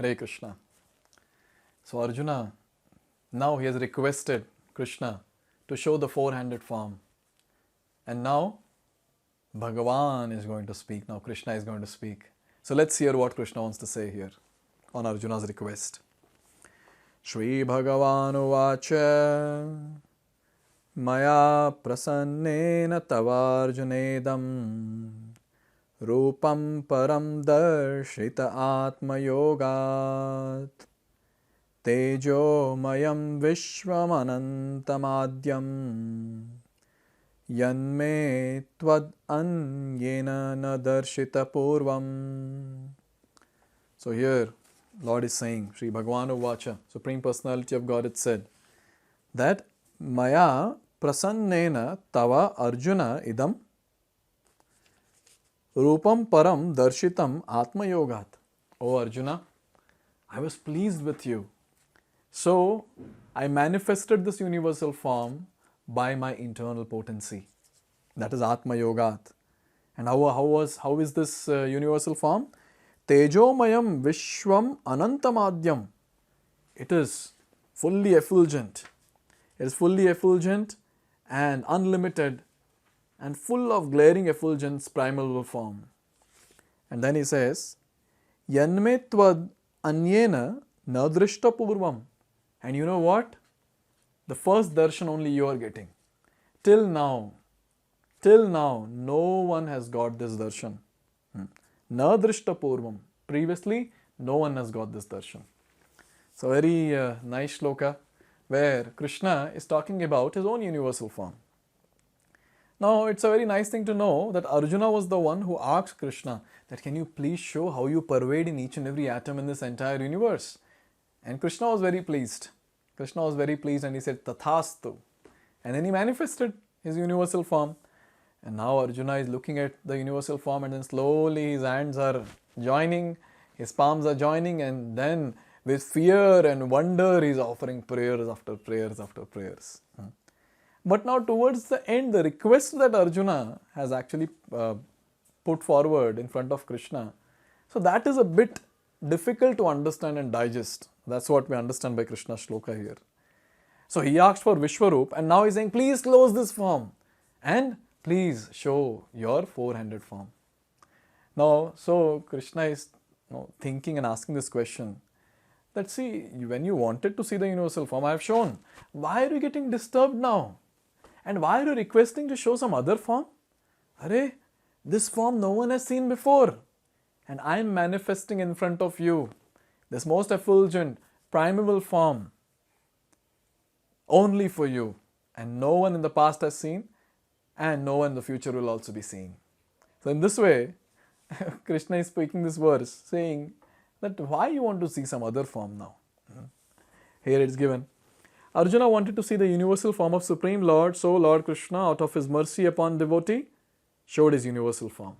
Hare Krishna. So Arjuna, now he has requested Krishna to show the four-handed form. And now Bhagavan is going to speak. Now Krishna is going to speak. So let's hear what Krishna wants to say here on Arjuna's request. Shri Bhagavan Uvacha Maya Prasannena Tavarjunedam Rupam Param Darshita Atma Yogat Tejo Mayam Vishwam Anantamadyam Yanme Tvad Anyena Nadarshita Purvam. So here Lord is saying, Sri Bhagavan Uvacha, Supreme Personality of Godhead said that Maya Prasannena Tava Arjuna Idam Rupam Param Darshitam Atma Yogat. O Arjuna, I was pleased with you. So I manifested this universal form by my internal potency. That is Atma Yogat. And how is this universal form? Tejomayam Vishwam Anantamadyam. It is fully effulgent. It is fully effulgent and unlimited and full of glaring effulgence primal form. And then he says, Yanme Tvad Anyena Nadrishta Purvam. And you know what? The first darshan only you are getting. Till now, no one has got this darshan. Nadrishta Purvam. Previously, no one has got this darshan. So very nice shloka where Krishna is talking about his own universal form. Now, it's a very nice thing to know that Arjuna was the one who asked Krishna that can you please show how you pervade in each and every atom in this entire universe? And Krishna was very pleased. Krishna was very pleased and he said, Tathastu. And then he manifested his universal form. And now Arjuna is looking at the universal form and then slowly his hands are joining, his palms are joining, and then with fear and wonder he is offering prayers after prayers after prayers. But now towards the end, the request that Arjuna has actually put forward in front of Krishna, so that is a bit difficult to understand and digest. That's what we understand by Krishna's Shloka here. So he asked for Vishwarup and now he's saying, please close this form and please show your four-handed form. Now, so Krishna is thinking and asking this question that see, when you wanted to see the universal form, I have shown. Why are you getting disturbed now? And why are you requesting to show some other form? Arey, this form no one has seen before. And I am manifesting in front of you this most effulgent, primeval form only for you. And no one in the past has seen and no one in the future will also be seeing. So in this way, Krishna is speaking this verse saying that why you want to see some other form now? Here it is given. Arjuna wanted to see the universal form of Supreme Lord, so Lord Krishna, out of his mercy upon devotee, showed his universal form.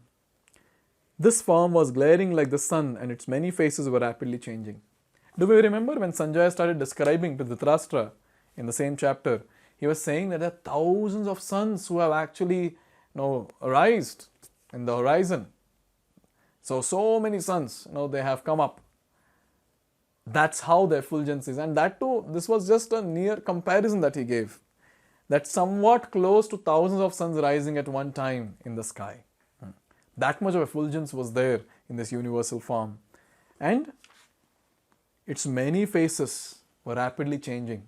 This form was glaring like the sun and its many faces were rapidly changing. Do we remember when Sanjaya started describing to Dhritarashtra in the same chapter, he was saying that there are thousands of suns who have actually arisen in the horizon. So many suns, they have come up. That's how the effulgence is. And that too, this was just a near comparison that he gave. That somewhat close to thousands of suns rising at one time in the sky. That much of effulgence was there in this universal form. And its many faces were rapidly changing.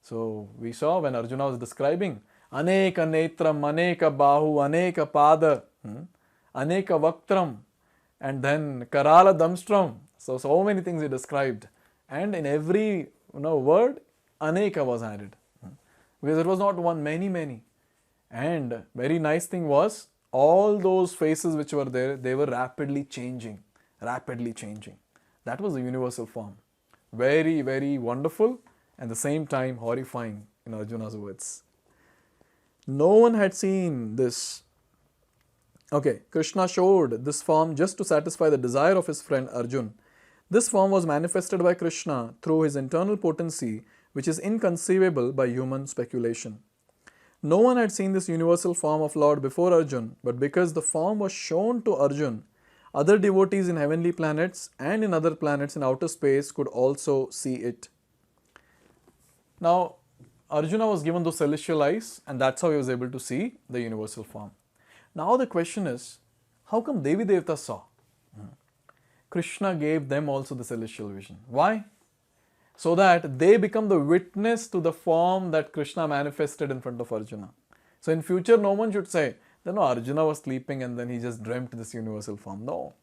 So we saw when Arjuna was describing Aneka Netram, Aneka Bahu, Aneka Pada, Aneka Vaktram, and then Karala Damstram. So many things he described. And in every word, Aneka was added. Because it was not one, many. And very nice thing was, all those faces which were there, they were rapidly changing. That was the universal form. Very, very wonderful and at the same time horrifying in Arjuna's words. No one had seen this. Okay, Krishna showed this form just to satisfy the desire of his friend Arjun. This form was manifested by Krishna through his internal potency, which is inconceivable by human speculation. No one had seen this universal form of Lord before Arjun, but because the form was shown to Arjun, other devotees in heavenly planets and in other planets in outer space could also see it. Now, Arjuna was given those celestial eyes, and that's how he was able to see the universal form. Now the question is, how come Devi Devatas saw? Krishna gave them also the celestial vision. Why? So that they become the witness to the form that Krishna manifested in front of Arjuna. So in future, no one should say, no, Arjuna was sleeping and then he just dreamt this universal form. No.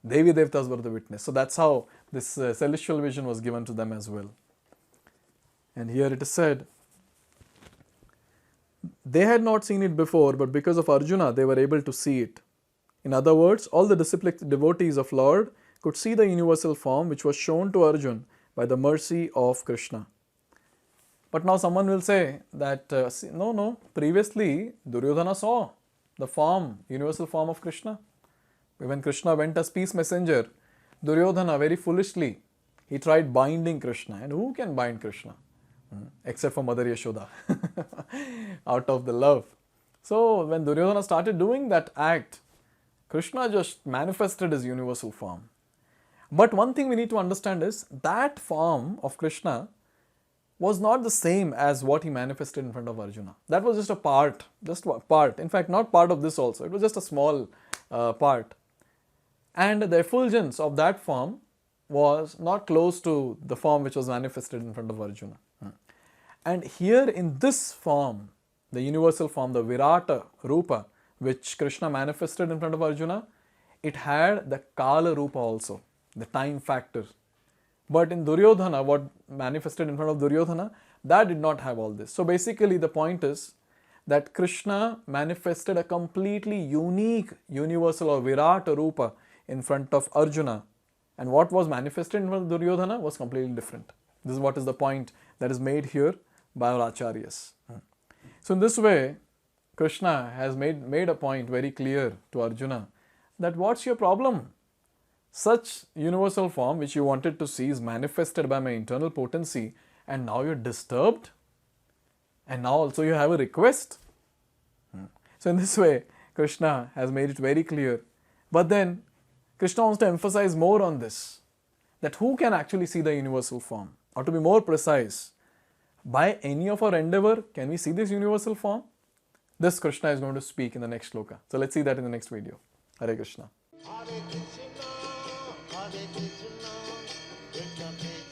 Devi Devatas were the witness. So that's how this celestial vision was given to them as well. And here it is said, they had not seen it before, but because of Arjuna, they were able to see it. In other words, all the disciplined devotees of Lord could see the universal form which was shown to Arjuna by the mercy of Krishna. But now someone will say that, no, previously Duryodhana saw the form, universal form of Krishna. When Krishna went as peace messenger, Duryodhana very foolishly, he tried binding Krishna. And who can bind Krishna? Except for Mother Yashoda, out of the love. So when Duryodhana started doing that act, Krishna just manifested his universal form. But one thing we need to understand is that form of Krishna was not the same as what he manifested in front of Arjuna. That was just a part, in fact not part of this also, it was just a small part. And the effulgence of that form was not close to the form which was manifested in front of Arjuna. And here in this form, the universal form, the Virata Rupa, which Krishna manifested in front of Arjuna, it had the Kala Rupa also, the time factor. But in Duryodhana, what manifested in front of Duryodhana, that did not have all this. So basically the point is that Krishna manifested a completely unique universal or Virata Rupa in front of Arjuna. And what was manifested in front of Duryodhana was completely different. This is what is the point that is made here by our acharyas. So in this way, Krishna has made a point very clear to Arjuna that what's your problem? Such universal form which you wanted to see is manifested by my internal potency, and now you're disturbed, and now also you have a request. So in this way, Krishna has made it very clear. But then Krishna wants to emphasize more on this, that who can actually see the universal form? Or to be more precise, by any of our endeavor, can we see this universal form? This Krishna is going to speak in the next Shloka. So let's see that in the next video. Hare Krishna. Hare Krishna, Hare Krishna, Krishna Krishna.